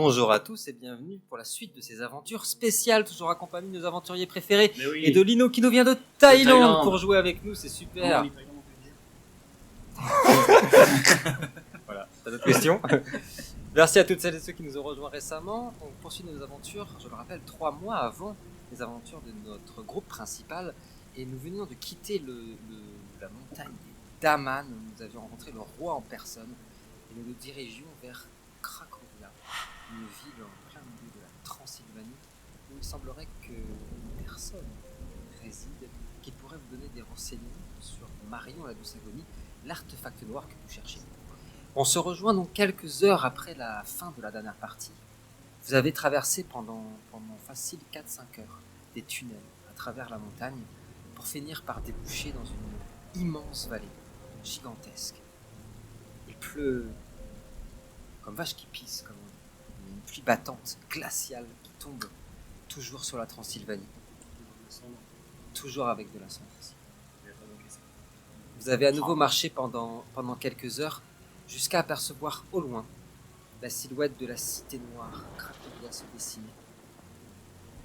Bonjour à tous et bienvenue pour la suite de ces aventures spéciales, toujours accompagnées de nos aventuriers préférés Oui. et de Lino qui nous vient de Thaïlande pour jouer avec nous, c'est super. Voilà, t'as d'autres questions? Merci à toutes celles et ceux qui nous ont rejoints récemment. On poursuit nos aventures, je le rappelle, 3 mois avant les aventures de notre groupe principal. Et nous venions de quitter la montagne des Daman, où nous avions rencontré le roi en personne. Et nous nous dirigions vers Cracovia, une ville en plein milieu de la Transylvanie, où il semblerait qu'une personne réside qui pourrait vous donner des renseignements sur Marion la Douce Agonie, l'artefact noir que vous cherchez. On se rejoint donc quelques heures après la fin de la dernière partie. Vous avez traversé pendant facile 4-5 heures des tunnels à travers la montagne pour finir par déboucher dans une immense vallée, gigantesque. Il pleut comme vache qui pisse, comme une pluie battante, glaciale, qui tombe toujours sur la Transylvanie. Toujours avec de la cendre aussi. Vous avez à nouveau marché pendant quelques heures, jusqu'à apercevoir au loin la silhouette de la cité noire, Cracovia se dessiner.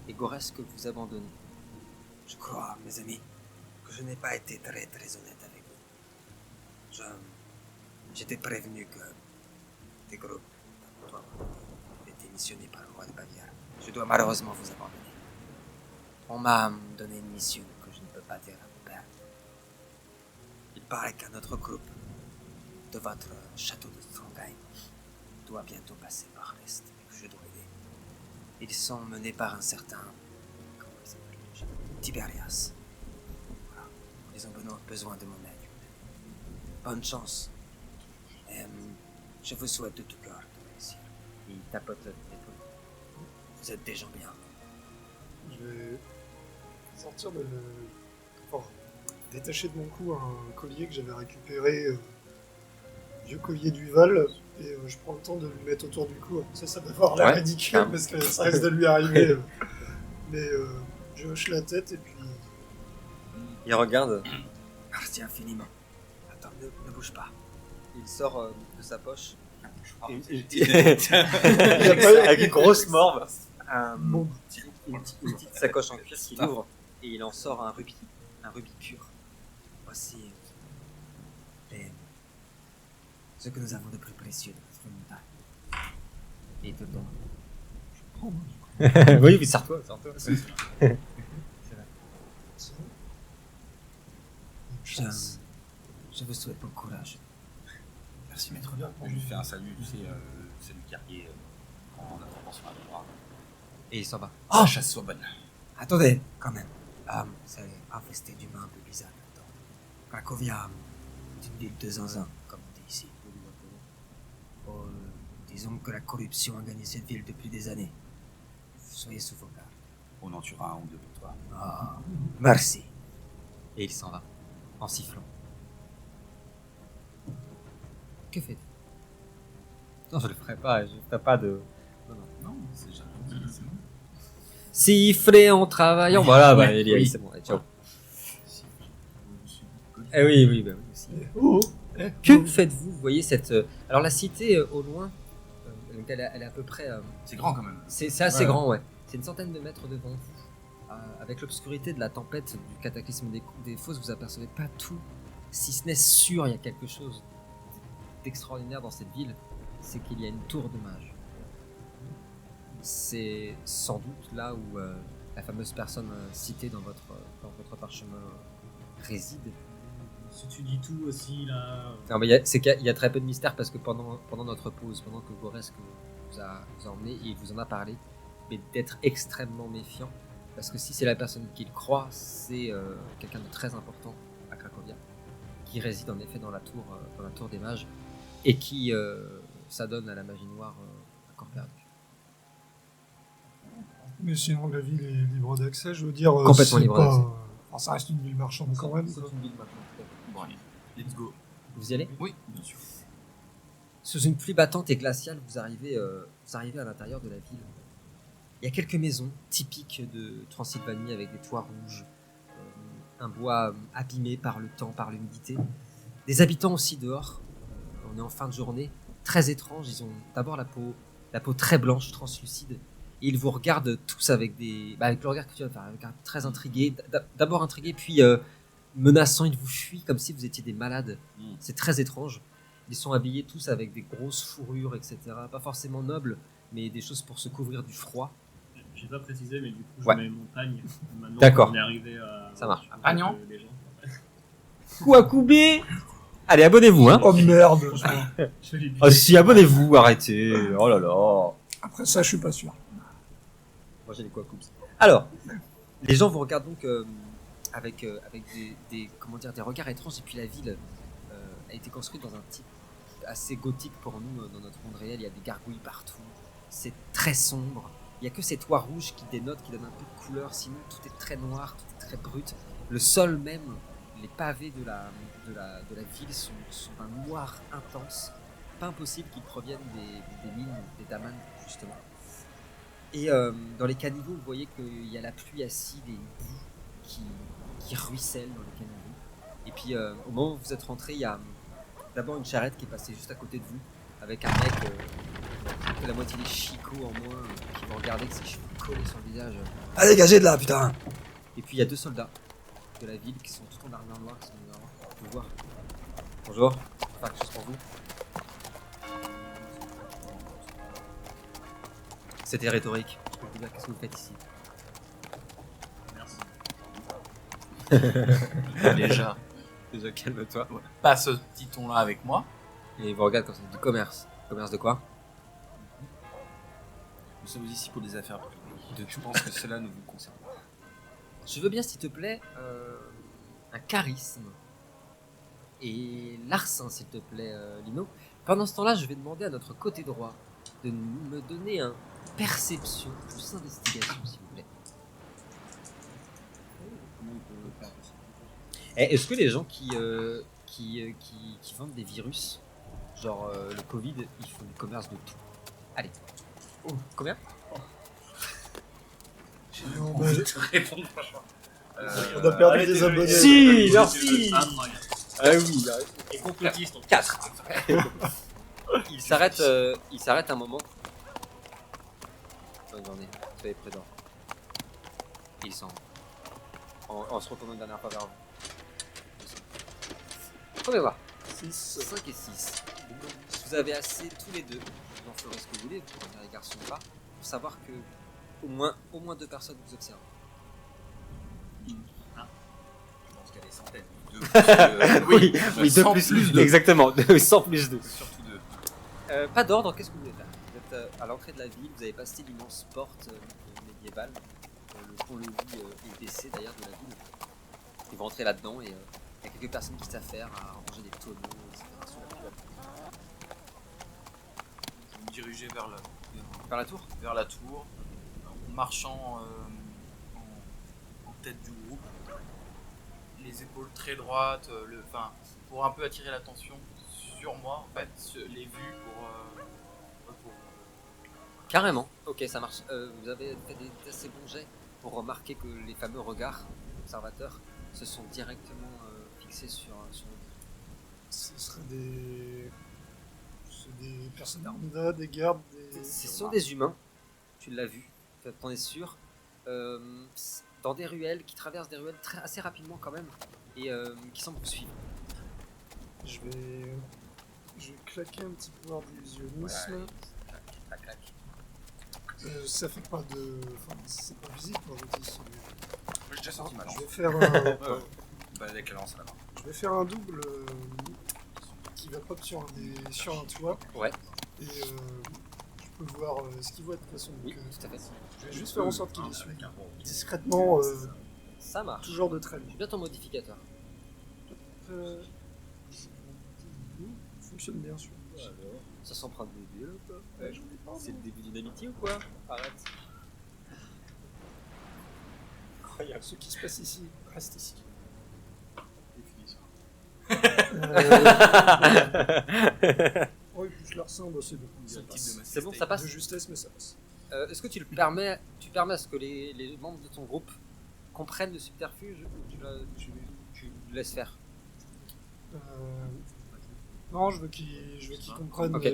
Et Goresk vous abandonnez. Je crois, mes amis, que je n'ai pas été très honnête avec vous. J'étais prévenu que des groupes étaient missionnés par le roi de Bavière. Je dois malheureusement vous abandonner. On m'a donné une mission que je ne peux pas dire à mon père. Il paraît qu'un autre groupe de votre château de Strongheim doit bientôt passer par l'Est et que je dois aider. Ils sont menés par un certain... Comment il s'appelle déjà ? Tiberias. Voilà. Ils ont besoin de mon aide. Bonne chance. Et, je vous souhaite de tout cœur de réussir. Il tapote l'épaule. Vous êtes des gens bien. Je vais sortir de... Enfin, détacher de mon cou un collier que j'avais récupéré, vieux collier du Val, et je prends le temps de le mettre autour du cou. Ça va avoir l'air ridicule parce que ça risque de lui arriver. Mais je hoche la tête et puis... Il regarde. Merci infiniment. Attends, ne bouge pas. Il sort de sa poche Une avec une grosse morve. Bon. Une petite sacoche en cuir qu'il ouvre et il en sort un rubis pur. Voici ce que nous avons de plus précieux de notre montagne. Et il te le donne. Je prends. Oui, mais sors-toi. Je vous souhaite bon courage. Merci maître. Je lui fais un salut, tu sais, salut guerrier, en attrapant sur un bras. Et il s'en va. Ah, chasse soit bonne. Attendez, quand même. C'est infesté d'humains un peu bizarres là-dedans. Cracovia est une ville de zinzin, comme on dit ici. Disons que la corruption a gagné cette ville depuis des années. Soyez sous vos gardes. On en tuera un ou deux pour toi. Ah, merci. Et il s'en va, en sifflant. Que faites-vous? Non, je le ferai pas, je ferai pas de... Non, c'est jamais dit, c'est bon. Siffler en travaillant. Voilà, bah, Ouais, il y a, oui. c'est bon, allez, ciao. Eh oui, bah oui aussi. Oh, Que faites-vous? Vous voyez cette... alors la cité au loin, donc elle est à peu près... C'est grand quand même. c'est assez Ouais. grand, ouais. C'est une centaine de mètres devant vous. Avec l'obscurité de la tempête, du cataclysme des fosses, vous apercevez pas tout. Si ce n'est sûr, il y a quelque chose d'extraordinaire dans cette ville, c'est qu'il y a une tour de mage. C'est sans doute là où la fameuse personne citée dans votre parchemin réside. Si tu dis tout aussi là. Non, mais c'est qu'il y a très peu de mystère parce que pendant notre pause, pendant que Goresk vous a emmené, il vous en a parlé, mais d'être extrêmement méfiant parce que si c'est la personne qu'il croit, c'est quelqu'un de très important à Cracovia qui réside en effet dans la tour des mages et qui s'adonne à la magie noire à corps perdu. mais sinon la ville est libre d'accès, je veux dire. Complètement c'est libre pas- d'accès. Enfin, ça reste une ville marchande quand même. C'est quoi. une ville maintenant, tout à fait. Bon allez, let's go. Vous y allez? Oui, bien sûr. Sous une pluie battante et glaciale, vous arrivez à l'intérieur de la ville. Il y a quelques maisons typiques de Transylvanie avec des toits rouges, un bois abîmé par le temps, par l'humidité. Des habitants aussi dehors. On est en fin de journée, très étranges. Ils ont d'abord la peau la peau très blanche, translucide. Et ils vous regardent tous avec avec le regard que tu vas faire, avec un très intrigué. D'abord intrigué, puis menaçant. Ils vous fuient comme si vous étiez des malades. C'est très étrange. Ils sont habillés tous avec des grosses fourrures, etc. Pas forcément nobles, mais des choses pour se couvrir du froid. J'ai pas précisé, mais du coup, je Ouais. mets mon pagne. Maintenant, D'accord. on est arrivé à. Ça marche. à Pagnon. les gens. Kouakoubé. Allez, abonnez-vous, hein. Oh merde. Je fais les Oh si, abonnez-vous, arrêtez. Oh là là. Après ça, je suis pas sûr. Moi j'ai les Kouakoups. Alors, les gens vous regardent donc avec comment dire, des regards étranges. Et puis la ville a été construite dans un type assez gothique pour nous dans notre monde réel. Il y a des gargouilles partout. C'est très sombre. Il y a que ces toits rouges qui dénotent, qui donnent un peu de couleur. Sinon, tout est très noir, tout est très brut. Le sol même, les pavés de la ville sont d'un noir intense. Pas impossible qu'ils proviennent des mines, des damans, justement. Et dans les caniveaux, vous voyez qu'il y a la pluie acide et une boue qui ruisselle dans les caniveaux. Et puis, au moment où vous êtes rentré, il y a d'abord une charrette qui est passée juste à côté de vous, avec un mec qui a la moitié des chicots en moins, qui vous regarder avec ses cheveux collés sur le visage. Ah, dégagez de là, putain! Et puis, il y a 2 soldats de la ville qui sont tous en armure noire, qui sont venus vous voir. Bonjour, je peux faire quelque chose pour vous? C'était rhétorique. Je peux vous dire, qu'est-ce que vous faites ici? Merci. Déjà, Calme-toi. pas ce petit ton-là avec moi. Et ils vous regardent comme ça, du commerce. Commerce de quoi? Nous sommes ici pour des affaires privées. Je pense que cela ne vous concerne pas. Je veux bien, s'il te plaît, un charisme. Et l'arsen, s'il te plaît, Lino. Pendant ce temps-là, je vais demander à notre côté droit de me donner un perception plus investigation, s'il vous plaît. Comment on peut faire ça? Est-ce que les gens qui vendent des virus, genre le Covid, ils font du commerce de tout? Allez. Oh, combien? Non, On bah, peut te répondre, franchement. on a perdu des abonnés. Si, merci. Incroyable. Ah oui, Et complotiste. en plus. 4. Il s'arrête un moment. Bonne journée, soyez prudents. Il s'en en se retournant une dernière fois vers vous. Combien voir? 5 et 6. Vous avez assez tous les deux, vous en ferez ce que vous voulez, vous pouvez venir les garçons ou pas, pour savoir que au moins 2 personnes vous observent. Je pense qu'il y a des centaines. Oui, 2 100 plus 2. Exactement, 100 plus 2. Surtout 2. Pas d'ordre, qu'est-ce que vous voulez faire? Vous êtes à l'entrée de la ville, vous avez passé l'immense porte médiévale. Le pont-levis est baissé d'ailleurs de la ville. Et vous rentrez là-dedans et il y a quelques personnes qui s'affairent à ranger des tonneaux, etc. sur la ville. Je vais me diriger vers Vers la tour? vers la tour, en marchant en tête du groupe, les épaules très droites, pour un peu attirer l'attention sur moi, en fait, les vues pour Carrément, ok, ça marche. Vous avez fait des assez bons jets pour remarquer que les fameux regards observateurs se sont directement fixés sur Ce seraient des personnes armées, des gardes, Ce sont des humains, tu l'as vu, t'en es sûr, dans des ruelles, qui traversent des ruelles assez rapidement quand même, et qui semblent poursuivre. Je vais claquer un petit pouvoir d'illusionnisme. clac. Ça fait pas de... Enfin, c'est pas visible quand je dis ça. J'ai déjà sorti ma lance. Je vais faire un... Avec la lance à la main. Je vais faire un double qui va pop sur un toit. Ouais. Et je peux voir ce qu'il voit de toute façon. Oui, Donc, tout à fait. je vais juste faire en sorte qu'il est suivi. Avec un bon. Discrètement, Ça marche. toujours de trait. Bien ton modificateur. Fonctionne bien sûr. Ça s'en prend de début là ou quoi? Ouais, je voulais pas. C'est le début d'une amitié ou quoi? Arrête. Incroyable. Ce qui se passe ici reste ici. Oh, et puis je leur ressemble, c'est bon. Ça passe. C'est bon, ça passe. De justesse, mais ça passe. Est-ce que tu permets à ce que les membres de ton groupe comprennent le subterfuge ou tu le laisses faire? Non, je veux qu'ils comprennent. Ok.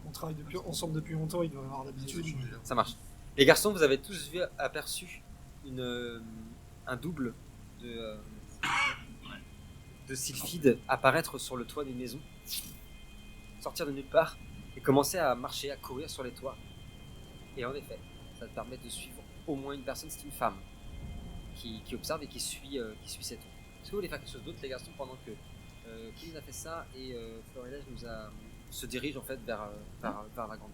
On travaille ensemble depuis longtemps, ils doivent avoir l'habitude. Ça marche. Les garçons, vous avez tous aperçu un double de Sylphide apparaître sur le toit d'une maison, sortir de nulle part et commencer à marcher, à courir sur les toits. Et en effet, ça te permet de suivre au moins une personne, c'est une femme qui observe et qui suit cette tours. Est-ce que vous voulez faire quelque chose d'autre, les garçons, pendant que qui nous a fait ça et Florilège se dirige en fait vers la grande tour.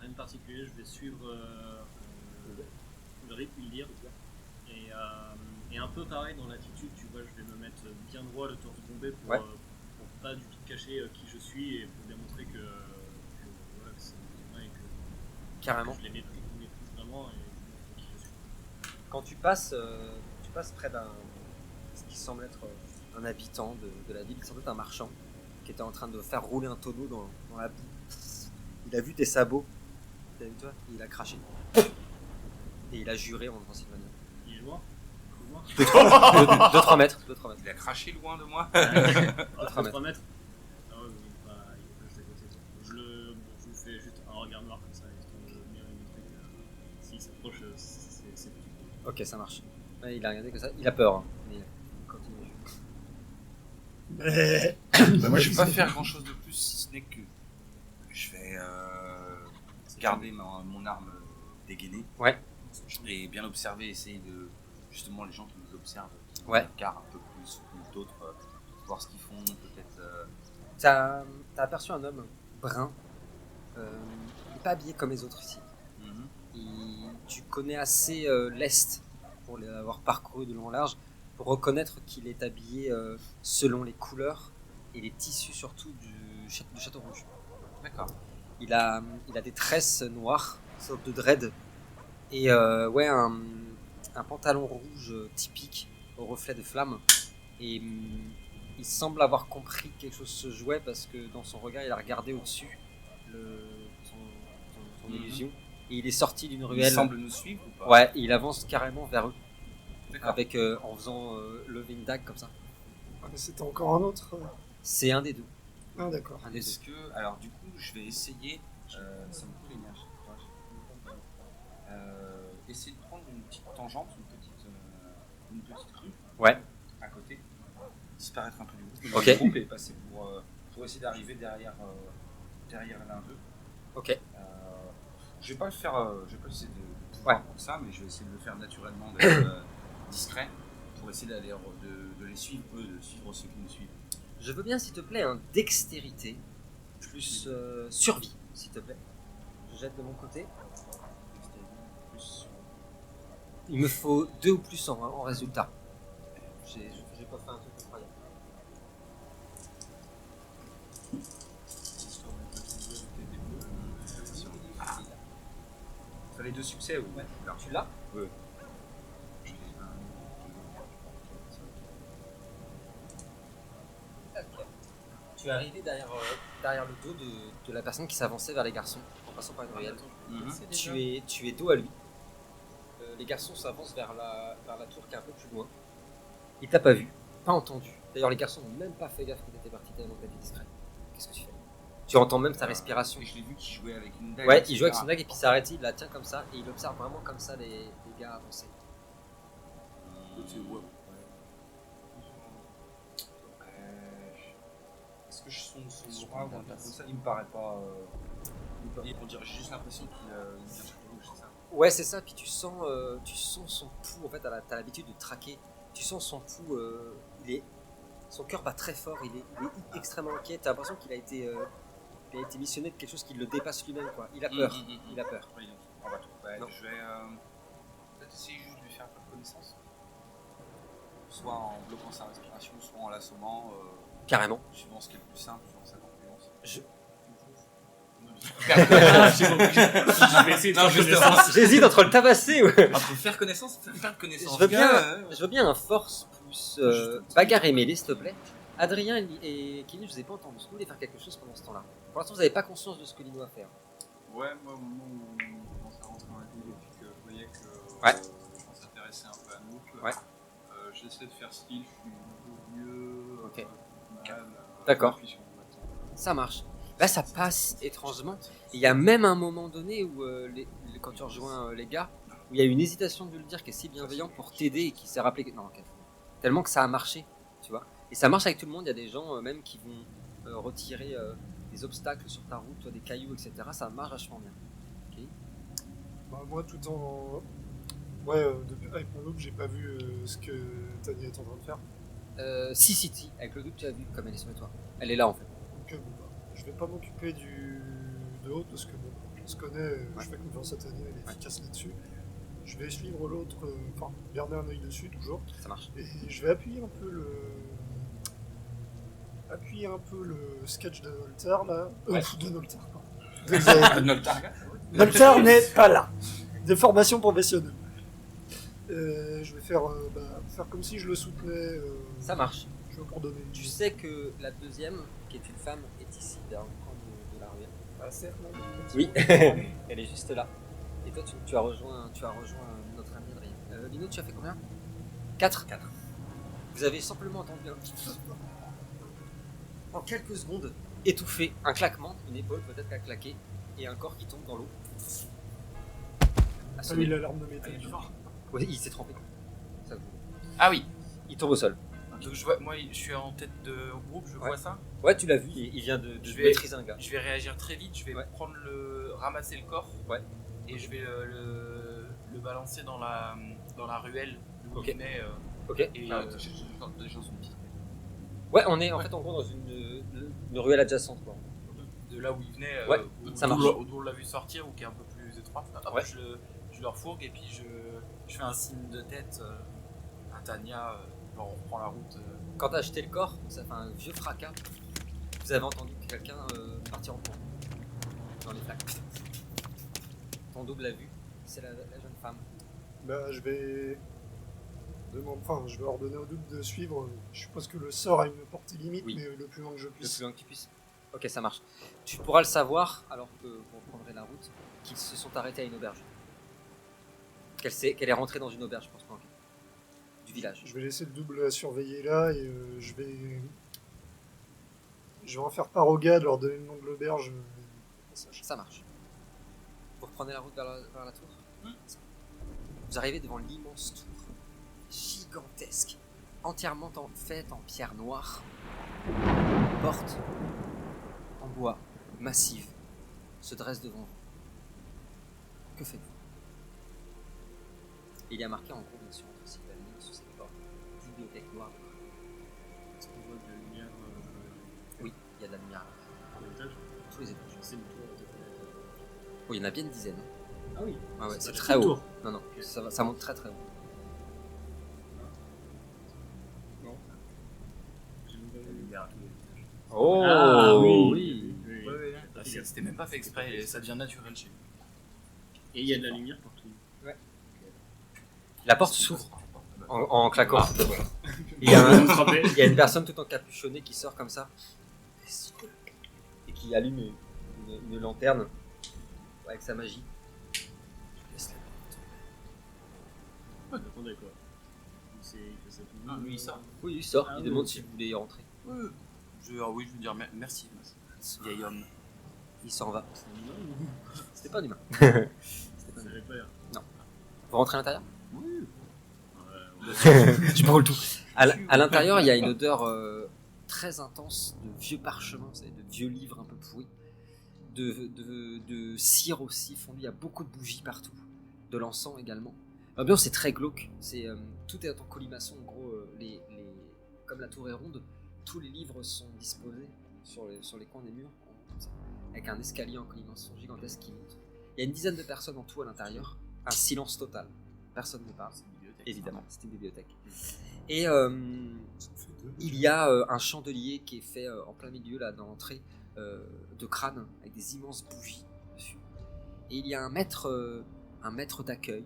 Rien de particulier, je vais suivre le rythme, il dire. Et un peu pareil dans l'attitude, tu vois, je vais me mettre bien droit, le torse bombé pour pas du tout cacher qui je suis et pour démontrer que voilà, que c'est moi et que Carrément. je les méprise vraiment et je montre qui je suis. Quand tu passes près d'un ce qui semble être un habitant de la ville, sans doute un marchand, qui était en train de faire rouler un tonneau dans la boue. Il a vu tes sabots, t'as vu toi, et il a craché. Et il a juré en Transylvanie. Il est loin. 2-3 mètres. Il a craché loin de moi. 3 mètres. Ah ouais, il est pas juste à côté. Je vous fais juste un regard noir comme ça, histoire de venir montrer que s'il s'approche, c'est tout. Ok, ça marche. Ouais, il a regardé comme ça, il a peur, hein, mais il continue. Moi, je vais pas faire grand chose de plus, si ce n'est que je vais garder mon arme dégainée. Ouais. Et bien observer, essayer de justement les gens qui nous observent, qui nous Ouais. regardent un peu plus que d'autres, voir ce qu'ils font, peut-être. T'as aperçu un homme brun. Il n'est pas habillé comme les autres ici. Tu connais assez l'Est pour l'avoir parcouru de long en large pour reconnaître qu'il est habillé selon les couleurs et les tissus surtout du Château Rouge. D'accord. Il a des tresses noires, sorte de dread, et un pantalon rouge typique au reflet de flamme. Et il semble avoir compris que quelque chose se jouait parce que dans son regard il a regardé au-dessus son illusion. Et il est sorti d'une Il ruelle. semble nous suivre ou pas? Ouais, et il avance carrément vers eux. D'accord. Avec, en faisant lever une dague comme ça. Ah, mais c'était encore un autre. C'est un des deux. Ah, d'accord. Un des Est-ce deux. que. Alors, du coup, je vais essayer. Ça me coûte l'énergie. Essayer de prendre une petite tangente, une petite rue Ouais. à côté, disparaître un peu du Ok. groupe et passer pour essayer d'arriver derrière l'un d'eux. Ok. Je vais pas le faire, je vais pas essayer de pouvoir Ouais. comme ça, mais je vais essayer de le faire naturellement, d'être discret, pour essayer de les suivre, eux, de suivre ceux qui nous suivent. Je veux bien, s'il te plaît, un dextérité plus survie, s'il te plaît. Je jette de mon côté. Il me faut 2 ou plus en résultat. J'ai pas fait un truc incroyable. Il fallait 2 succès ou Ouais. Tu l'as? Oui. Tu es arrivé derrière le dos de la personne qui s'avançait vers les garçons en passant par une ruelle. Tu es dos à lui. Les garçons s'avancent vers la tour qui est un peu plus loin. Il t'a pas vu, pas entendu. D'ailleurs, les garçons n'ont même pas fait gaffe que t'étais parti tellement que t'étais discret. Qu'est-ce que tu fais? Tu entends même sa respiration. Et je l'ai vu qu'il jouait avec une dague. Ouais, il etc. joue avec son dague et puis il s'est arrêté, il la tient comme ça et il observe vraiment comme ça les gars avancer. Est-ce que je sonde son bras ou un truc comme ça? Il me paraît pas. On dirait, j'ai juste l'impression qu'il vient sur le rouge, c'est ça? Ouais, c'est ça. Puis tu sens son pouls. En fait, t'as l'habitude de traquer. Tu sens son pouls. Son cœur bat très fort. Il est extrêmement inquiet. T'as l'impression qu'il a été missionné de quelque chose qui le dépasse lui-même, quoi. Il a peur. Il a peur. Oui, donc, on va tout. Ouais, Non. je vais peut-être essayer juste de lui faire un peu de connaissance. Soit en bloquant sa respiration, soit en l'assommant. Carrément. Suivant ce qui est le plus simple, suivant sa concluence. Je vais essayer de Non, faire justement. connaissance. J'hésite entre le tabasser. Ouais. Entre faire connaissance et faire connaissance. Je veux bien un force plus bagarre et mêlée, s'il te plaît. Adrien et Kenny, je vous ai pas entendu. Est-ce que vous voulez faire quelque chose pendant ce temps-là? Pour l'instant, vous n'avez pas conscience de ce que Lino va faire. Ouais, moi, au moment où on commence à rentrer dans la ville et puis que je voyais que Ouais. on s'intéressait un peu à nous, Ouais. j'essaie de faire style, je suis un peu vieux, Ok. mal, D'accord. intuition, on va Ça marche. Là, ça passe étrangement. Et il y a même un moment donné où, quand tu rejoins les gars, où il y a une hésitation de le dire qui est si bienveillant pour t'aider et qui s'est rappelé que... Non, ok. Tellement que ça a marché, tu vois. Et ça marche avec tout le monde. Il y a des gens même qui vont retirer des obstacles sur ta route, des cailloux, etc. Ça marche vachement bien. Ok. Bah, moi, tout en. Ouais, avec mon loup, j'ai pas vu ce que Tania est en train de faire. Si. Avec le doute, tu as vu comme elle est sur toi. Elle est là, en fait. Donc, bon, bah, je vais pas m'occuper de l'autre parce que bon, on se connaît, je fais confiance à Tania, elle est efficace là-dessus. Je vais suivre l'autre, enfin, garder un œil dessus toujours. Ça marche. Et je vais appuyer un peu le sketch de Noltar là. De Noltar, pardon. Noltar n'est pas là. Des formations professionnelles. Je vais faire comme si je le soutenais. Ça marche. Je vais encore donner une Tu sais que la deuxième, qui est une femme, est ici, derrière le coin de la ruelle. Ah, c'est non, Oui, elle est juste là. Et toi, tu as rejoint notre ami Adrien. Lino, tu as fait combien 4. Vous avez simplement entendu un petit peu. En quelques secondes, étouffé, un claquement, une épaule peut-être qui a claqué, et un corps qui tombe dans l'eau. Ah oui, l'alarme de métal. Oui, il s'est trempé. Ça, Ah oui. il tombe au sol. Donc moi je suis en tête de groupe, je vois ça. Ouais, tu l'as vu, il vient de maîtriser un gars. Je vais réagir très vite, je vais ramasser le corps. Ouais. Et je vais le balancer dans la ruelle d'où Ok. il venait. Ok. Et Des choses sont Ouais, on est en fait en gros dans une ruelle adjacente, quoi. de là où il venait, Ouais, ça marche. d'où on l'a vu sortir, ou qui est un peu plus étroite. Après, Ouais. je le refourgue et puis je fais un signe de tête à Tania. On reprend la route. Quand t'as acheté le corps, ça fait un vieux fracas. Vous avez entendu quelqu'un partir en courant dans les flaques. Ton double l'a vu, c'est la jeune femme. Bah, je vais ordonner au double de suivre. Je suppose que le sort a une portée limite, Oui. mais le plus loin que je Le puisse. plus loin que tu puisses. Ok, ça marche. Tu pourras le savoir alors que vous reprendrez la route qu'ils se sont arrêtés à une auberge. Qu'elle est rentrée dans une auberge, je pense pas. Du village. Je vais laisser le double surveiller là et je vais en faire part aux gars de leur donner le nom de l'auberge. Ça marche. Vous reprenez la route vers la tour. Vous arrivez devant l'immense tour, gigantesque, entièrement faite en pierre noire. Une porte en bois, massive, se dresse devant vous. Que faites-vous? Il y a marqué en gros, bien sûr, entre ces lignes sur cette porte, bibliothèque noire. Est-ce qu'on voit de la lumière Oui, il y a de la lumière à l'étage? tous les étages. C'est une tour. Oui, il y en a bien une dizaine. Ah oui. Ouais, c'est pas très une haut. tour. Non, Ok. ça monte très très haut. Non. J'ai même pas vu. lumière à tous les étages. Oh Ah oui. oui. Ah, c'était même pas fait exprès, et ça devient naturel chez nous. Et il y a de la lumière partout. La porte s'ouvre en claquant. Il y a une personne tout encapuchonnée qui sort comme ça et qui allume une lanterne avec sa magie. Laisse la porte. Attendez quoi. Il fait ça tout le Ah, monde. lui il sort. Oui, il sort. Ah il oui, demande ok. si vous voulez y rentrer. Oui, je vais dire merci, vieil homme. Il s'en va. C'est un humain ou- C'était pas un humain. Ça avait pas l'air. Vous rentrez à l'intérieur? Ouais, Je brûle tout. À l'intérieur, il y a une odeur très intense de vieux parchemins, vous savez, de vieux livres un peu pourris, de cire aussi fondue. Il y a beaucoup de bougies partout, de l'encens également. L'ambiance est très glauque. Tout est en colimaçon. En gros, comme la tour est ronde, tous les livres sont disposés sur les coins des murs, comme ça, avec un escalier en colimaçon gigantesque qui monte. Il y a une dizaine de personnes en tout à l'intérieur. Un silence total. Personne ne parle. Évidemment, c'est une bibliothèque. Et il y a un chandelier qui est fait en plein milieu, là, dans l'entrée, de crâne, avec des immenses bougies dessus. Et il y a un maître d'accueil,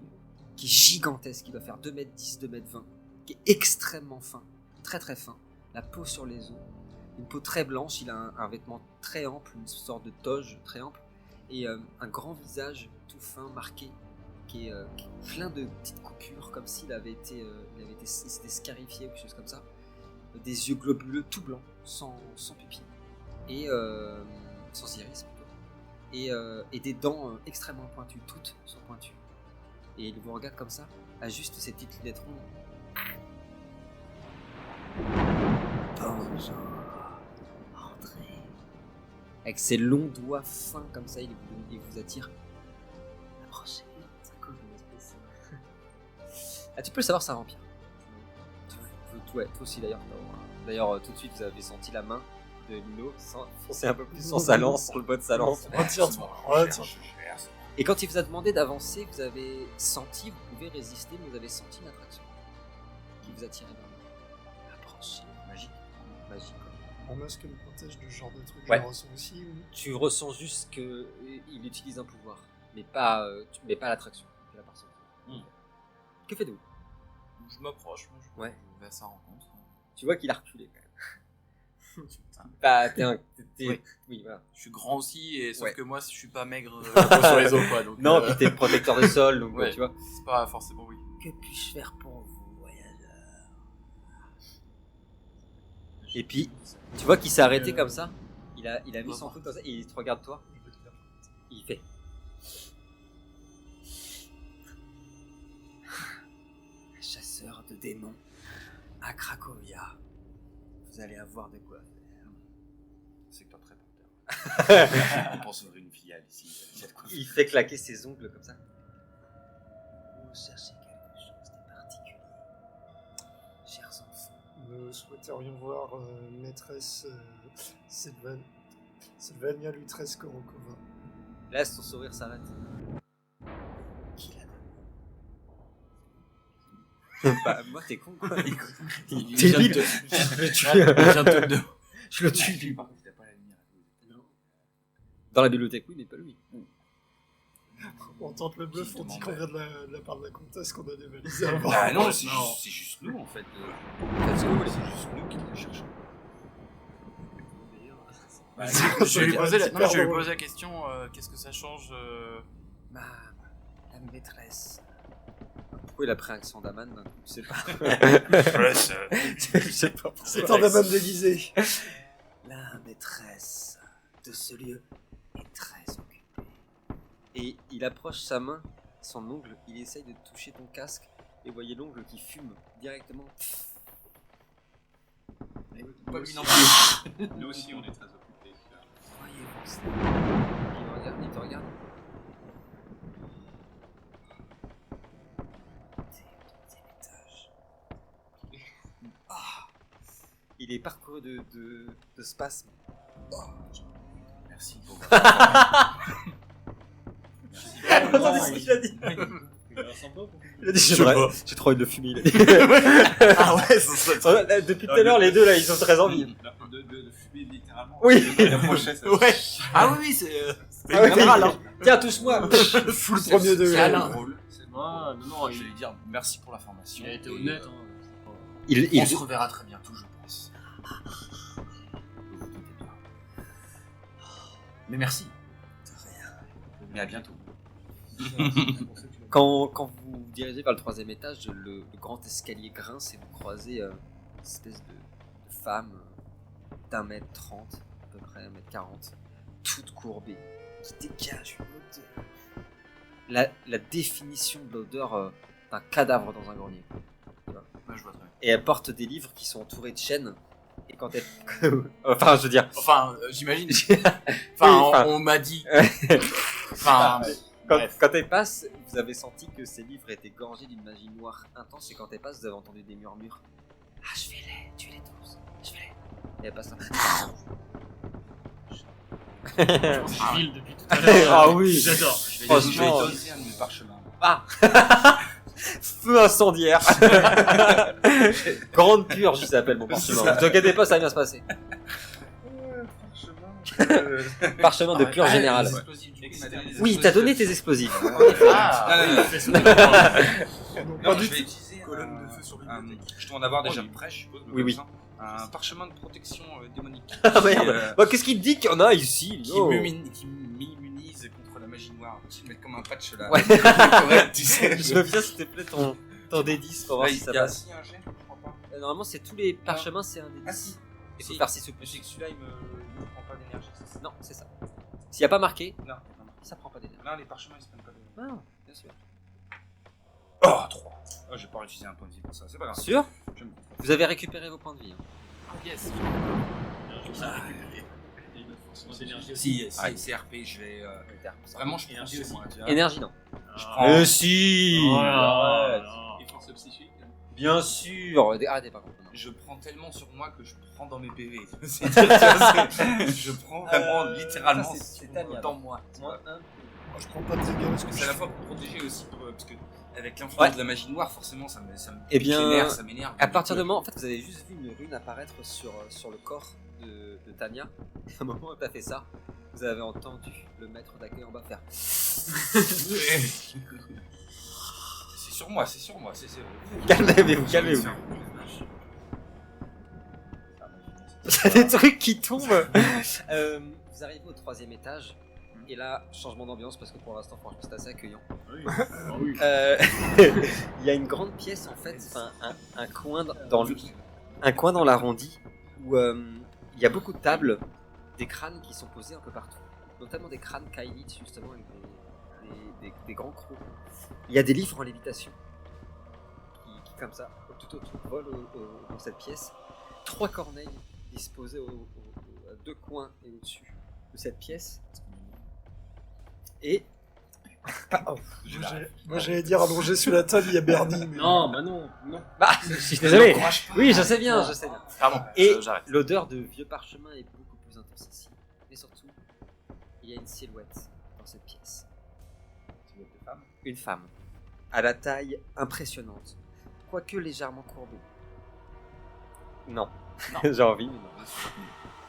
qui est gigantesque, qui doit faire 2m10, 2m20, qui est extrêmement fin, très très fin, la peau sur les os, une peau très blanche, il a un vêtement très ample, une sorte de toge très ample, et un grand visage tout fin, marqué, qui est plein de petites coupures, comme s'il il s'était scarifié ou quelque chose comme ça. Des yeux globuleux, tout blancs, sans pupilles. et sans iris plutôt, et des dents extrêmement pointues, toutes sont pointues. Et il vous regarde comme ça, à juste ces petites lunettes rondes. Bonjour, entrez. Avec ses longs doigts fins comme ça, il vous attire. Approchez, ça colle mon espèce. Ah, tu peux le savoir, c'est un vampire. Ouais, toi aussi d'ailleurs. D'ailleurs, tout de suite, vous avez senti la main de Lilo foncer un peu plus sur sa lance, sur le bois de sa lance. Retire-toi. Et quand il vous a demandé d'avancer, vous avez senti, vous pouvez résister, mais vous avez senti une attraction qui vous attirait vers lui. Approchez. Magique. Magique. Mon masque me protège de ce genre de truc, Ouais. je le ressens aussi. Ou... Tu ressens juste qu'il utilise un pouvoir, mais pas l'attraction, que la personne. Que faites-vous? Je m'approche, moi, je Ouais. vais à sa rencontre. Tu vois qu'il a reculé quand même. Bah, Oui. Oui, voilà. Je suis grand aussi, et sauf Ouais. que moi, je suis pas maigre sur les os, quoi. Donc, Non, puis t'es protecteur de sol, donc ouais. tu vois. c'est pas forcément oui. Que puis-je faire pour vous, voyageur? Et puis, tu vois qu'il s'est arrêté comme ça. Il a mis son coude comme ça et il te regarde toi. Il fait. Chasseur de démons à Cracovia. Vous allez avoir de quoi faire. C'est pas très porteur. On pense ouvrir une filiale ici. Il fait claquer ses ongles comme ça. Vous cherchez quelque chose de particulier, chers enfants. Nous souhaiterions voir maîtresse Sylvania Lutresse Korokova. Là, son sourire s'arrête. Qui l'a donné? Bah, moi, t'es con, quoi. Il T'es vient de débile. te- Je le tue. il vient de te- Je le tue, lui. Par contre, il a pas la lumière. Dans la bibliothèque, oui, mais pas lui. On tente le bluff, Qui on dit demande, qu'on vient de la part de la comtesse qu'on a dévalisé avant. Ah non, c'est Non. juste nous en fait. Parce que C'est juste nous qui le cherchons. Bah, Je vais lui poser la, super non, je vais lui drôle. poser la question, qu'est-ce que ça change la maîtresse. Pourquoi il a pris un accent d'Aman d'un coup? Je sais pas. Je sais pas. C'est un daman déguisé. La maîtresse de ce lieu est très occupée. Et il approche sa main, son ongle, il essaye de toucher ton casque, et vous voyez l'ongle qui fume directement. Pas lui non plus. Nous aussi, on est très occupés. Voyez-vous ça? Il te regarde. Deuxième étage. Ah. Il est parcouru de spasmes. Merci pour Attendez ce qu'il a dit. Il a l'air sympa, quoi. Il a dit j'ai trop envie de fumer. Il a dit. Ah ouais, ça serait... Depuis tout à l'heure, les deux là, ils ont très envie. De fumer littéralement. Oui. La prochaine, ça Ouais. Ah oui, c'est Ah ouais, général, hein. Tiens, touche-moi. Full premier degré. Câlin. drôle. Ah, non, Je vais lui dire merci pour l'information. il a été et, honnête. On se reverra très bientôt, je pense. Vous vous doutez bien. Mais merci. Mais à bientôt. Quand vous vous dirigez vers le troisième étage, le grand escalier grince et vous croisez une espèce de femme d'1m30, à peu près 1m40, toute courbée, qui dégage une odeur. La définition de l'odeur d'un cadavre dans un grenier. Ouais, je vois très bien. Et elle porte des livres qui sont entourés de chaînes. Et quand elle... enfin, je veux dire... Enfin, j'imagine. Oui, Enfin, on m'a dit. Enfin, Quand elle passe, vous avez senti que ces livres étaient gorgés d'une magie noire intense, et quand elle passe, vous avez entendu des murmures. Ah, je vais les tuer les tous. Je vais les. Et elle passe là. Je file depuis tout à l'heure. Ah oui. J'adore. Je vais Franchement. donner un de mes parchemins. Ah. Feu incendiaire. Grande purge, ça s'appelle mon parchemin. Ne vous inquiétez pas, ça va bien se passer. Parchemin de purge générale. Oui, t'as donné tes explosifs. ah, Non, Fais son devoir. Donc, Non, pas je du vais tout. utiliser colonne de feu sur bibliothèque. je dois en avoir déjà prêt, je suppose. Oui, oui. Un parchemin de protection démonique. Ah merde. Qui, Bah, qu'est-ce qu'il te dit qu'il y en a ici? qui Oh. m'immunise contre la magie noire. Tu mets comme un patch là. Ouais. Correct, tu sais. Je veux bien, s'il te plaît, ton D10 pour voir Ouais, si ça il y a passe. aussi un jet, je crois pas. Normalement, c'est tous les parchemins, c'est un D10. Ah si. Il faut faire 6 ou Je plus. sais que celui-là, il me prend pas d'énergie, c'est ça? Non, c'est ça. S'il n'y a pas marqué, Non, ça prend pas d'énergie. non, les parchemins, ils se prennent pas d'énergie. Ah, bien sûr. Oh, 3. Oh, j'ai pas réutilisé un point de vie pour ça, c'est pas grave. Sûr? Je me contrôle. Vous avez récupéré vos points de vie. Hein. Ah, yes. Et une force d'énergie Si, aussi. si, c'est RP, je vais. Vraiment, je prends Énergie sur aussi. moi, tu vois. Énergie, non. Je Ah. prends. Si Oh arrête. là là. Et force psychique. Bien sûr. Arrêtez par contre. non. Je prends tellement sur moi que je prends dans mes PV. Je prends vraiment littéralement ça, c'est Tania. dans moi. Moins un. Moi, je prends pas de dégâts parce que C'est à je la fois pour protéger aussi, parce que avec l'influence de la magie noire, forcément, ça me Eh pique bien, les nerfs, ça m'énerve. À partir du moment, en fait, vous avez juste vu une rune apparaître sur le corps de Tania. Et au moment où tu as fait ça, vous avez entendu le maître d'accueil en bas faire. C'est sur moi, c'est sur moi. Calmez-vous, calmez-vous. Il y a des trucs qui tombent. Vous arrivez au 3e étage. Et là, changement d'ambiance parce que pour l'instant, franchement, c'est assez accueillant. Ah oui. Ah oui. Il y a une grande pièce en fait, enfin, un coin dans l'arrondi où il y a beaucoup de tables, des crânes qui sont posés un peu partout, notamment des crânes kailites justement avec des grands crocs. Il y a des livres en lévitation qui comme ça, tout autour, volent dans cette pièce. 3 corneilles disposées à 2 coins et au-dessus de cette pièce. Et Moi, j'allais dire allongé sur la table, il y a Bernie. Mais... Non, bah non, non. bah, je suis désolé. Encourage pas. Oui, je sais bien, je sais bien. Pardon, Et j'arrête. l'odeur de vieux parchemin est beaucoup plus intense ici. Mais surtout, il y a une silhouette dans cette pièce. Une femme, à la taille impressionnante, quoique légèrement courbée. Non, j'ai envie, mais non.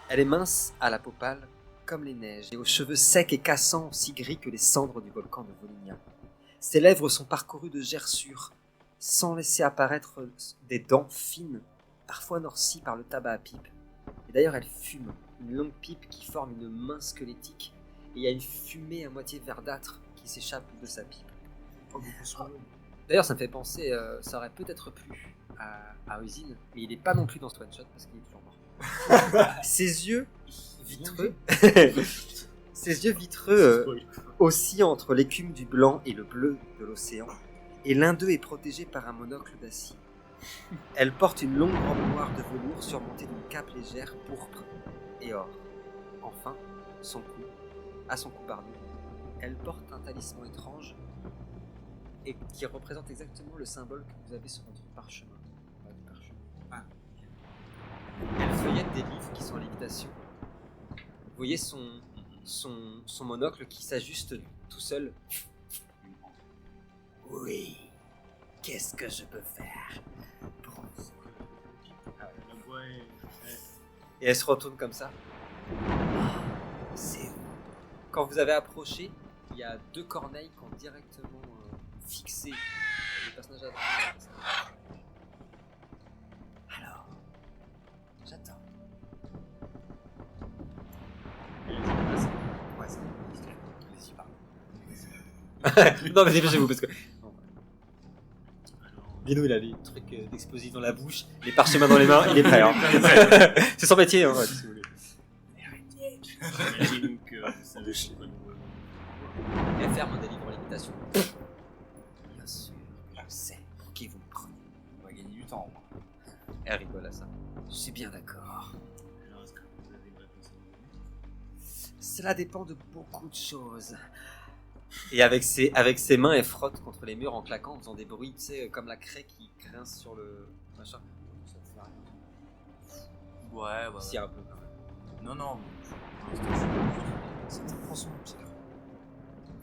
Elle est mince à la peau pâle, comme les neiges, et aux cheveux secs et cassants, aussi gris que les cendres du volcan de Volinia. Ses lèvres sont parcourues de gerçures, sans laisser apparaître des dents fines, parfois noircies par le tabac à pipe. Et d'ailleurs, elle fume, une longue pipe qui forme une main squelettique, et il y a une fumée à moitié verdâtre qui s'échappe de sa pipe. D'ailleurs, ça me fait penser, ça aurait peut-être plu à Usine, mais il n'est pas non plus dans ce one-shot parce qu'il est toujours mort. Ses yeux vitreux, oscillent entre l'écume du blanc et le bleu de l'océan, et l'un d'eux est protégé par un monocle d'acier. Elle porte une longue robe noire de velours surmontée d'une cape légère pourpre et or. Enfin, à son cou, elle porte un talisman étrange et qui représente exactement le symbole que vous avez sur votre parchemin. Elle feuillette des livres qui sont en lévitation. Vous voyez son monocle qui s'ajuste tout seul. Oui. Qu'est-ce que je peux faire pour vous? Et elle se retourne comme ça. C'est vous. Quand vous avez approché, il y a 2 corneilles qui ont directement fixé le personnage à droite. Alors, j'attends. Ouais, c'est non, mais dépêchez-vous parce que. Bino, il a des trucs d'explosifs dans la bouche, les parchemins dans les mains, il est prêt. Hein. C'est son métier, hein, si vous voulez. J'imagine que vous savez c'est quoi le Elle ferme des livres en lévitation. Bien sûr, je sais pour qui vous me prenez. On va gagner du temps. Elle rigole à ça. Je suis bien d'accord. Alors, est-ce que vous avez une réponse à me donner? Cela dépend de beaucoup de choses. Et avec ses mains, elle frotte contre les murs en claquant, en faisant des bruits, tu sais, comme la craie qui grince sur le machin. Ça ne sert à rien. Ouais. Si, un peu quand même. Non, non. C'est un François Empire.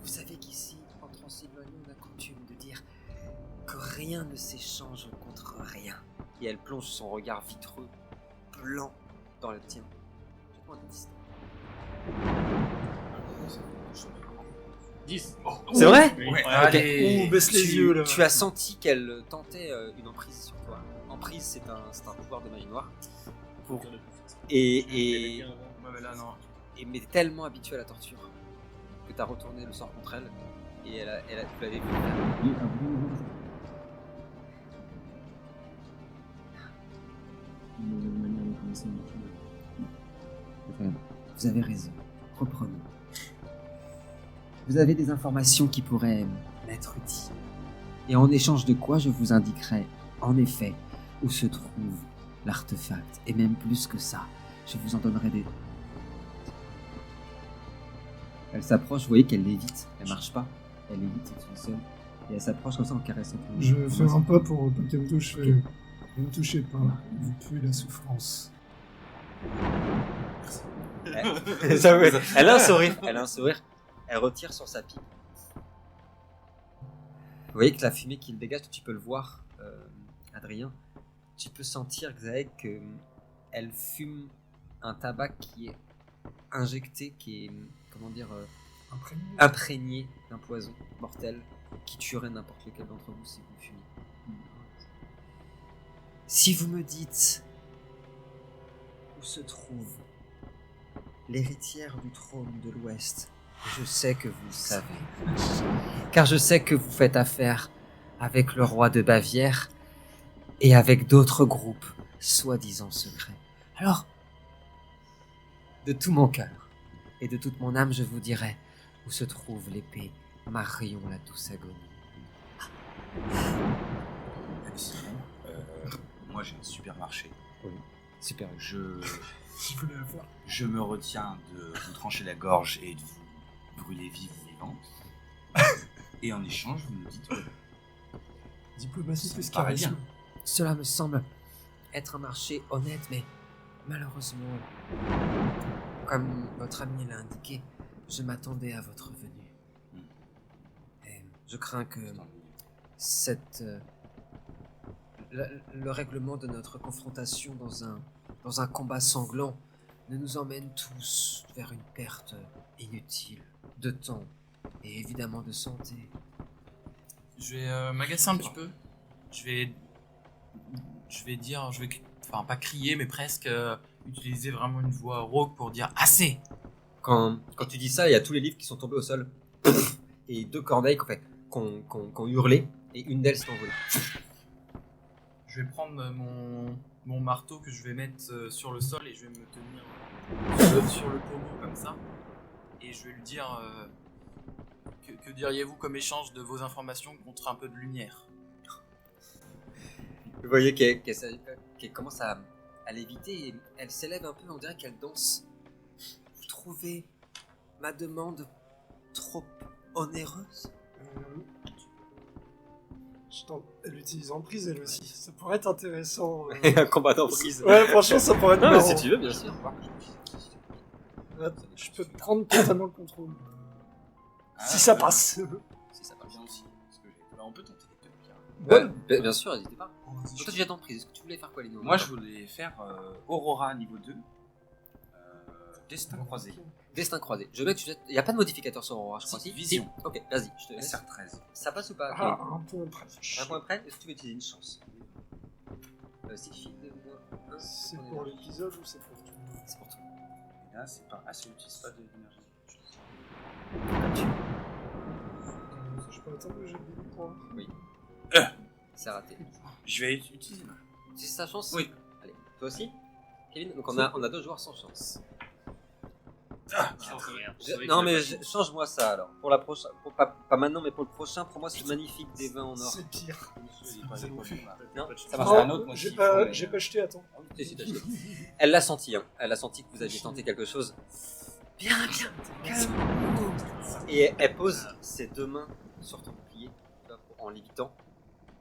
Vous savez qu'ici, en Transylvanie, on a coutume de dire que rien ne s'échange contre rien. Et elle plonge son regard vitreux, blanc, dans le tien. Jette-moi un instant. 10. C'est vrai? Oui. Ouais, Ok. allez. baisse les yeux là. Tu as senti qu'elle tentait une emprise sur toi. Emprise, c'est un pouvoir de magie noire. Pour... Et Ouais, mais là, non. mais tellement habituée à la torture que tu as retourné le sort contre elle et tu l'avais vu faire. Une manière de commencer. Vous avez raison. Reprenons. Vous avez des informations qui pourraient m'être utiles. Et en échange de quoi je vous indiquerai, en effet, où se trouve l'artefact. Et même plus que ça, je vous en donnerai des... Elle s'approche, vous voyez qu'elle lévite. Elle marche pas. Elle lévite toute seule. Et elle s'approche comme ça en caressant tout le monde. Je fais un pas pour pas qu'elle me touche. Ne me touchez pas, vous puez la souffrance. Elle a un sourire. Elle a un sourire. Elle retire sur sa pipe. Vous voyez que la fumée qu'il dégage, tu peux le voir, Adrien. Tu peux sentir, Xaël, qu'elle fume un tabac qui est injecté, qui est, comment dire, imprégné d'un poison mortel qui tuerait n'importe lequel d'entre vous si vous le fumiez. Si vous me dites où se trouve l'héritière du trône de l'Ouest, je sais que vous le savez. Car je sais que vous faites affaire avec le roi de Bavière et avec d'autres groupes soi-disant secrets. Alors, de tout mon cœur et de toute mon âme, je vous dirai où se trouve l'épée Marion la douce agonie. Sinon, moi j'ai un supermarché. Oui, super. Je voulais la voir. Je me retiens de vous trancher la gorge et de vous brûler vive ou vivante. Et en échange, vous me dites Diplomatie plus paraît charisme. bien. Cela me semble être un marché honnête, mais malheureusement, comme votre ami l'a indiqué, je m'attendais à votre venue. Et je crains que le règlement de notre confrontation dans un combat sanglant ne nous emmène tous vers une perte inutile de temps et évidemment de santé. Je vais m'agacer un petit peu. Je vais dire, enfin pas crier, mais presque utiliser vraiment une voix rauque pour dire assez. Quand tu dis ça, il y a tous les livres qui sont tombés au sol. Et 2 corneilles qui ont hurlé, et une d'elles s'est envolée. Je vais prendre mon marteau que je vais mettre sur le sol et je vais me tenir sur le pommeau comme ça. Et je vais lui dire que diriez-vous comme échange de vos informations contre un peu de lumière? Vous voyez qu'elle commence à léviter et elle s'élève un peu, on dirait qu'elle danse. Vous trouvez ma demande trop onéreuse? Elle utilise emprise elle aussi. Ça pourrait être intéressant. Un combat d'emprise. Ouais, franchement, ça pourrait être Non, mais marrant. si tu veux, bien sûr. Ouais, je peux prendre totalement le contrôle. Ah, si ça ouais. passe. Si ça passe bien aussi. Parce que on peut tenter les deux. Bien sûr, n'hésitez pas. Toi, tu jettes emprise. Est-ce que tu voulais faire quoi, Lino? Moi, je voulais faire Aurora niveau 2. Destin croisé. Destin croisé. Je veux que tu jettes. Il n'y a pas de modificateur sur Aurora, je crois. Si, Si. vision. Si. Ok, vas-y, je te laisse. SR13. Ça passe ou pas? Ah, un point près. Un point près. Est-ce que tu veux utiliser une chance? Signifique de moins 1. C'est pour l'épisode ou c'est pour tout le monde? C'est pour toi. Et là, c'est pas. Ah, ça n'utilise pas d'énergie. Je peux attendre que j'ai des points. Oui. C'est raté. Je vais utiliser. C'est sa chance? Oui. Allez, toi aussi, Kevin? Donc on a 2 joueurs sans chance. Non mais change-moi ça alors. Pour la prochaine, pas maintenant mais pour le prochain, pour moi c'est magnifique des vins en or. C'est pire. Non, ça va. marche un pas. autre, moi, J'ai s'il pas, faut, j'ai mais- pas jeté, attends. Si, si, t'as acheté. Elle l'a senti, hein. Elle a senti que vous aviez tenté quelque chose. Bien, calme. Et elle pose ses 2 mains sur ton bouclier, tu vois, en lévitant.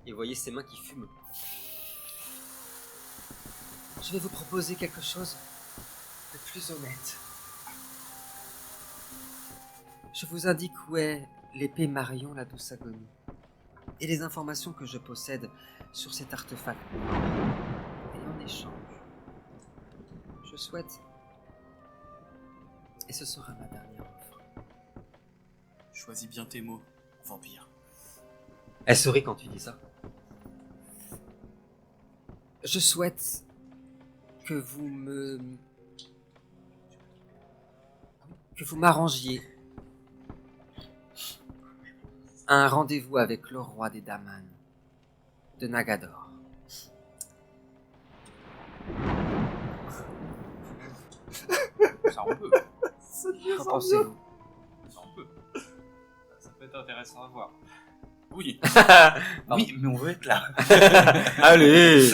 Et vous voyez ses mains qui fument. Je vais vous proposer quelque chose de plus honnête. Je vous indique où est l'épée Marion la douce agonie et les informations que je possède sur cet artefact. Et en échange, je souhaite, et ce sera ma dernière offre. Choisis bien tes mots, vampire. Elle sourit quand tu dis ça. Je souhaite que vous m'arrangiez un rendez-vous avec le roi des Daman de Nagador. Ça, on peut. Qu'en pensez-vous? Ça, on peut. Ça peut être intéressant à voir. Oui. Pardon. Oui, mais on veut être là. Allez!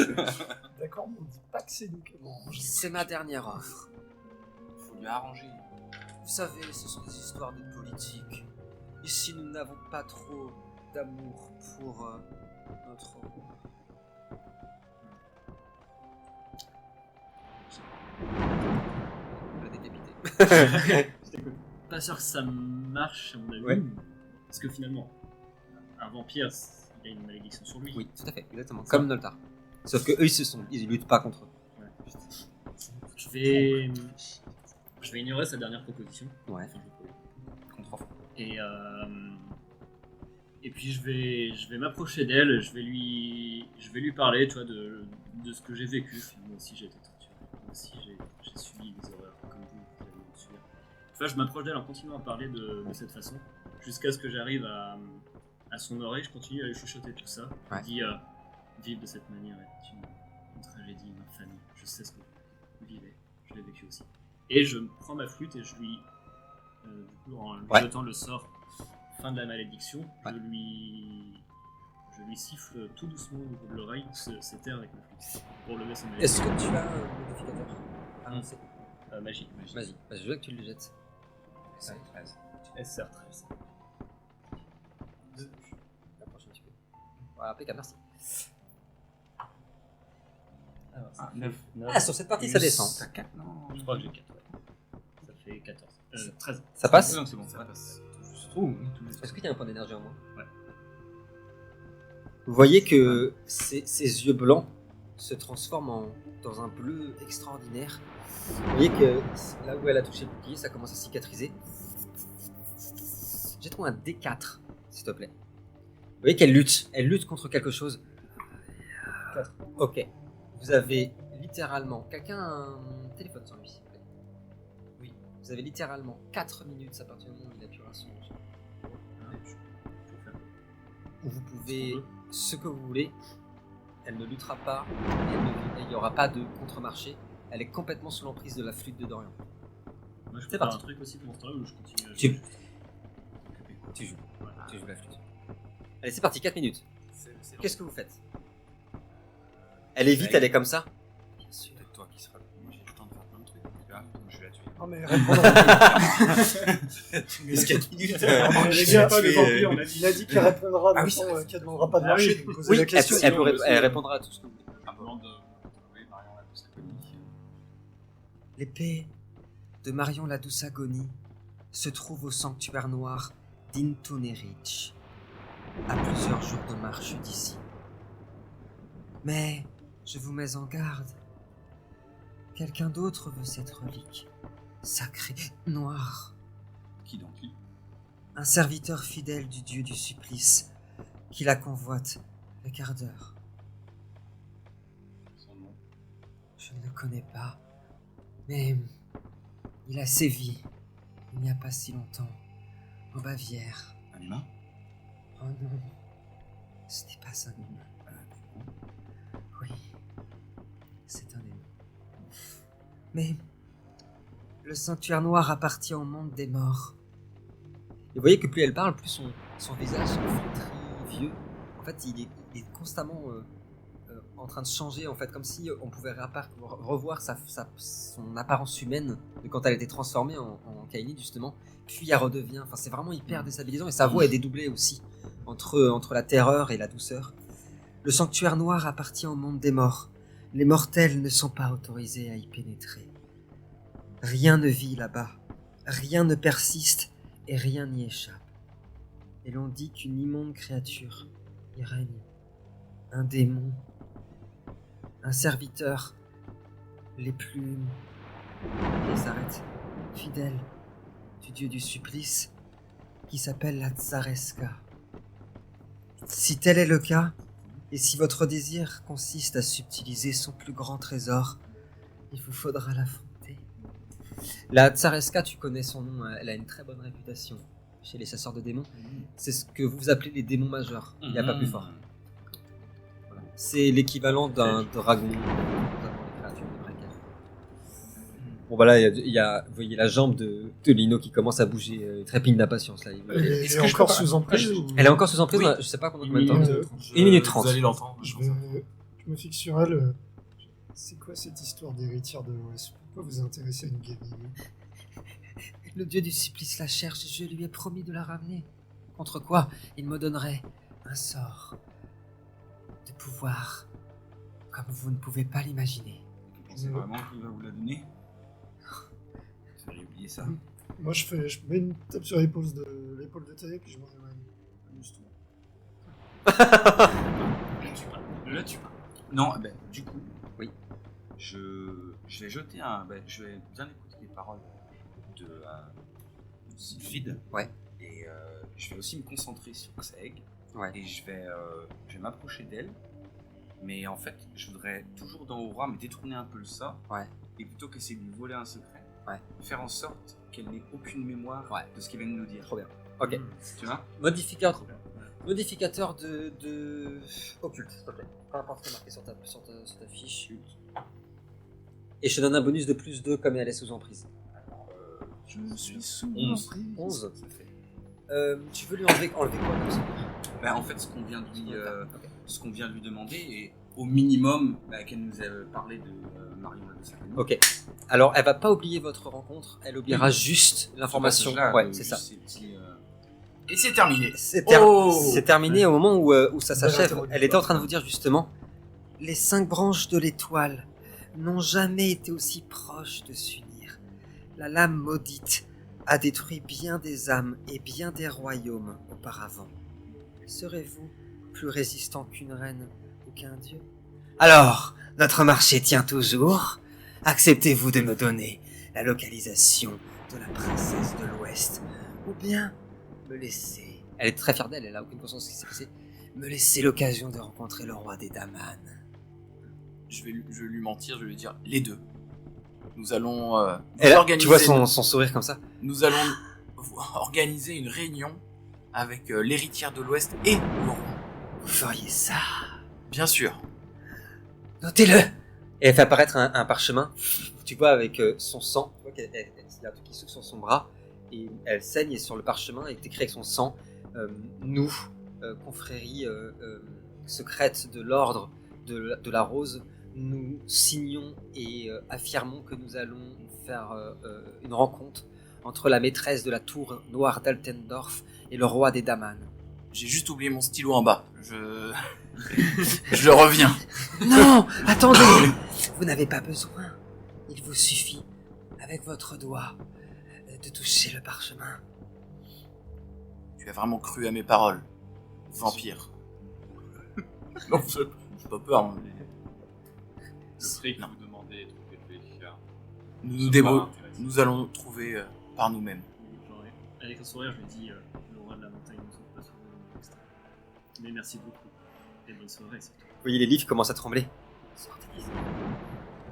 D'accord, mais on dit pas que c'est nous qui avons arrangé. C'est ma dernière offre. Faut lui arranger. Vous savez, ce sont des histoires de politique. Ici, nous n'avons pas trop d'amour pour notre... On l'a décapité. Pas sûr que ça marche, à mon avis. Ouais. Parce que finalement, un vampire, il a une malédiction sur lui. Oui, tout à fait, exactement. Comme Noltar. Sauf que eux, ils luttent pas contre eux. Ouais. Je vais ignorer sa dernière proposition. Ouais. Enfin, je vais- Contre enfants. Et puis je vais m'approcher d'elle, je vais lui parler, tu vois, de ce que j'ai vécu. Moi aussi j'ai été torturé, moi aussi j'ai subi des horreurs comme vous avez dû subir. Enfin, je m'approche d'elle en continuant à parler de cette façon, jusqu'à ce que j'arrive à son oreille. Je continue à lui chuchoter tout ça. Ouais. Je dis vivre de cette manière est une tragédie, une infamie. Je sais ce que vous vivez, je l'ai vécu aussi. Et je prends ma flûte et je lui, du coup, en lui jetant le sort fin de la malédiction, Ouais. je lui siffle tout doucement au niveau de l'oreille ces terres avec ma flûte pour lever son Est-ce malédiction. que tu as un modificateur annoncé? Magie. Vas-y, je veux que tu le jettes. C'est 13. SR13. Approche un petit peu. Voilà, impeccable, merci. Alors, Ah, 9. Ah, sur cette partie, ça descend. T'as 4, non? Je crois que j'ai 4. Ouais. Ça fait 14. 13. Ça passe? Non, c'est bon, Ça ça passe. Est-ce qu'il y a un point d'énergie en moins? Ouais. Vous voyez que ces yeux blancs se transforment dans un bleu extraordinaire. Vous voyez que là où elle a touché le bouclier, ça commence à cicatriser. Jette-moi un D4, s'il te plaît. Vous voyez qu'elle lutte. Elle lutte contre quelque chose. 4. Ok. Vous avez littéralement... Quelqu'un a un téléphone sur lui, s'il vous plaît. Oui. Vous avez littéralement 4 minutes à partir du moment où il appuiera sur où vous pouvez ce que vous voulez. Elle ne luttera pas. Il n'y aura pas de contre-marché. Elle est complètement sous l'emprise de la flûte de Dorian. Moi, je C'est peux faire parti. un truc aussi pendant ce temps-là où je continue à Tu- jouer. Tu joues. Tu joues la flûte. Allez, c'est parti, 4 minutes. C'est Qu'est-ce que vous faites? Elle est vite, elle est comme ça. Bien sûr. Peut-être toi qui seras. Moi, j'ai le temps de faire plein de trucs. Ah, je vais la tuer. Non mais répondra. Mais c'est 4 minutes. Non, mais les Je gars, vais tuer, vampire, on a dit. il a dit qu'il répondra, Ah mais oui, c'est vrai. qu'il ne demandera pas de Ah marcher, oui. de me poser Oui, la elle, question. elle répondra à tout ce que vous voulez. Un moment de trouver Marion la douce agonie. L'épée de Marion la douce agonie se trouve au sanctuaire noir d'Intunerich, à plusieurs jours de marche d'ici. Mais je vous mets en garde. Quelqu'un d'autre veut cette relique, sacrée, noire. Qui donc? Qui? Un serviteur fidèle du dieu du supplice, qui la convoite avec ardeur. Son nom. Je ne le connais pas, mais il a sévi, il n'y a pas si longtemps, en Bavière. Un humain? Oh non, ce n'est pas un humain. Oui, c'est un démon. Mais le sanctuaire noir appartient au monde des morts. Et vous voyez que plus elle parle, plus son visage se flétrit, vieux. En fait, il est constamment en train de changer, en fait, comme si on pouvait revoir son apparence humaine de quand elle était transformée en Kaini, justement. Puis elle redevient. Enfin, c'est vraiment hyper déstabilisant et sa voix est dédoublée aussi entre la terreur et la douceur. Le sanctuaire noir appartient au monde des morts. Les mortels ne sont pas autorisés à y pénétrer. Rien ne vit là-bas, rien ne persiste et rien n'y échappe. Et l'on dit qu'une immonde créature y règne. Un démon, un serviteur, les plus... qui s'arrête, fidèle du dieu du supplice, qui s'appelle la Tsareska. Si tel est le cas, et si votre désir consiste à subtiliser son plus grand trésor, il vous faudra l'affronter. La Tsareska, tu connais son nom, elle a une très bonne réputation chez les chasseurs de démons. C'est ce que vous appelez les démons majeurs, il n'y a pas plus fort. Voilà. C'est l'équivalent d'un dragon, notamment les créatures de Bracken. Bon bah là, vous voyez la jambe de Lino qui commence à bouger, trépigne d'impatience là. Elle est encore sous emprise ou... Elle est encore sous emprise, Oui. je sais pas combien Une de temps. minute. 1 minute 30. Vous allez l'entendre. Je me fixe sur elle. C'est quoi cette histoire d'héritière de l'Ouest? Pourquoi vous intéressez à une gamine? Le dieu du supplice la cherche et je lui ai promis de la ramener. Contre quoi il me donnerait un sort de pouvoir comme vous ne pouvez pas l'imaginer. Vous pensez vraiment qu'il va vous la donner? Vous avez oublié ça. Moi, je mets une tape sur l'épaule de Thaïek et je m'en éloigne. Amuse-toi. Le tue pas. Non, ben, du coup, Oui. je vais jeter je vais bien écouter les paroles de Sylphide. Ouais. Et je vais aussi me concentrer sur Xaeg. Ouais. Et je vais m'approcher d'elle. Mais en fait, je voudrais toujours dans Aura me détourner un peu le sort. Ouais. Et plutôt qu'essayer de lui voler un secret, Ouais. faire en sorte qu'elle n'ait aucune mémoire Ouais. de ce qu'elle vient de nous dire. Trop bien. Ok. Tu vois? Modificateur de occulte, s'il te plaît. Peu importe ce qui est marqué sur ta fiche. Et je te donne un bonus de plus 2 comme elle est sous emprise. Je suis sous 11. emprise. 11. Ça fait. Tu veux lui enlever quoi comme ça? En fait, ce qu'on vient de lui, Ok. ce qu'on vient de lui demander, et au minimum, qu'elle nous ait parlé de Marion de Sacrano. Ok. Alors, elle va pas oublier votre rencontre, elle oubliera juste l'information. Ouais, c'est ça. Et c'est terminé. C'est Oh terminé au moment où ça s'achève. interrogation. Elle était en train de vous dire justement, les 5 branches de l'étoile n'ont jamais été aussi proches de s'unir. La lame maudite a détruit bien des âmes et bien des royaumes auparavant. Serez-vous plus résistant qu'une reine ou qu'un dieu? Alors, notre marché tient toujours. Acceptez-vous de me donner la localisation de la princesse de l'Ouest, ou bien me laisser... Elle est très fière d'elle, elle a aucune conscience de ce qui s'est passé. me laisser l'occasion de rencontrer le roi des Daman. Je vais lui mentir, je vais lui dire les deux. Nous allons Tu vois son sourire comme ça. Nous allons organiser une réunion avec l'héritière de l'Ouest et le roi. Vous feriez ça? Bien sûr. Notez-le! Et elle fait apparaître un parchemin. Tu vois avec son sang. Tu vois qu'il y a un truc qui s'ouvre sur son bras. Et elle saigne et sur le parchemin est écrit avec son sang. Nous, confrérie secrète de l'ordre de la rose, nous signons et affirmons que nous allons faire une rencontre entre la maîtresse de la tour noire d'Altendorf et le roi des Daman. J'ai juste oublié mon stylo en bas. Je reviens. Non! Attendez! Vous n'avez pas besoin. Il vous suffit, avec votre doigt, de toucher le parchemin. Tu as vraiment cru à mes paroles, vampire. Non, j'ai pas peur. Hein, mais... Le prix que Non. vous demandez est trop élevé. Nous allons trouver par nous-mêmes. Avec un sourire, je lui dis le roi de la montagne ne trouve pas souvent dans l'extérieur. Mais merci beaucoup. Et bonne soirée, surtout. Vous voyez les livres commencent à trembler.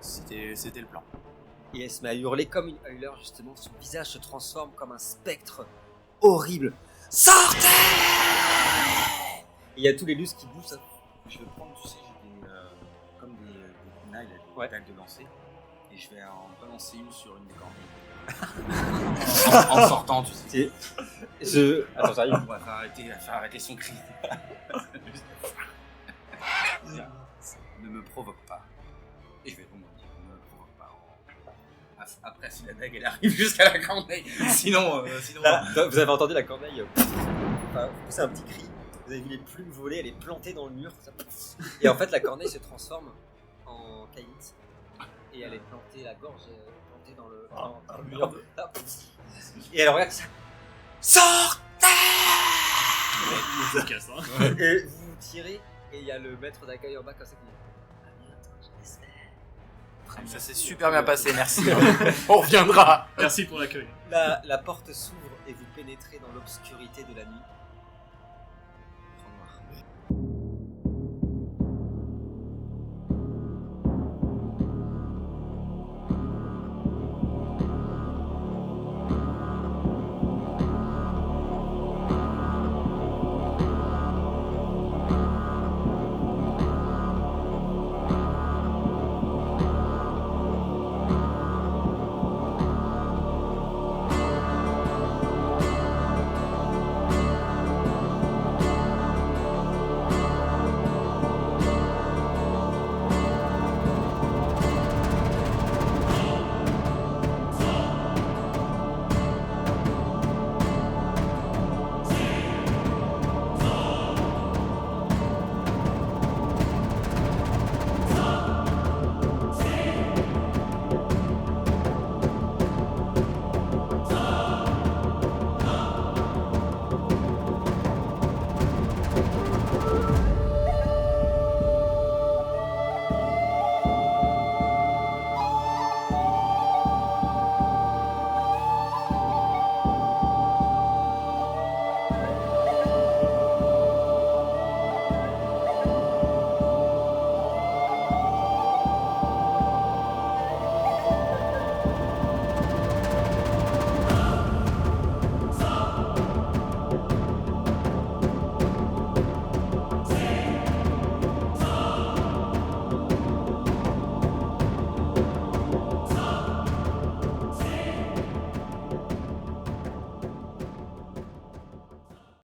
C'était le plan. Et elle se met à hurler comme une hurleur, justement. Son visage se transforme comme un spectre horrible. Sortez! Et il y a tous les lustres qui bougent. Ça. Je vais prendre, tu sais, j'ai comme des kunai, des Ouais. dagues de lancer, et je vais en balancer une sur une des cornes. en sortant, tu sais. Attends, j'arrive. On va faire arrêter son cri. Ne me provoque pas. Et je vais vraiment dire, ne me provoque pas. Après, si la dague elle arrive jusqu'à la corneille, sinon. Là, vous avez entendu la corneille. C'est un petit cri. Vous avez vu les plumes voler, elle est plantée dans le mur. Ça. Et en fait, la corneille se transforme en caïd. Et elle est plantée, la gorge est plantée dans le mur. Et elle regarde ça. Sortez! Il se casse, hein. Et vous tirez, et il y a le maître d'accueil en bas comme ça qui dit Ça s'est super bien passé, merci. On reviendra. Merci pour l'accueil. la porte s'ouvre et vous pénétrez dans l'obscurité de la nuit.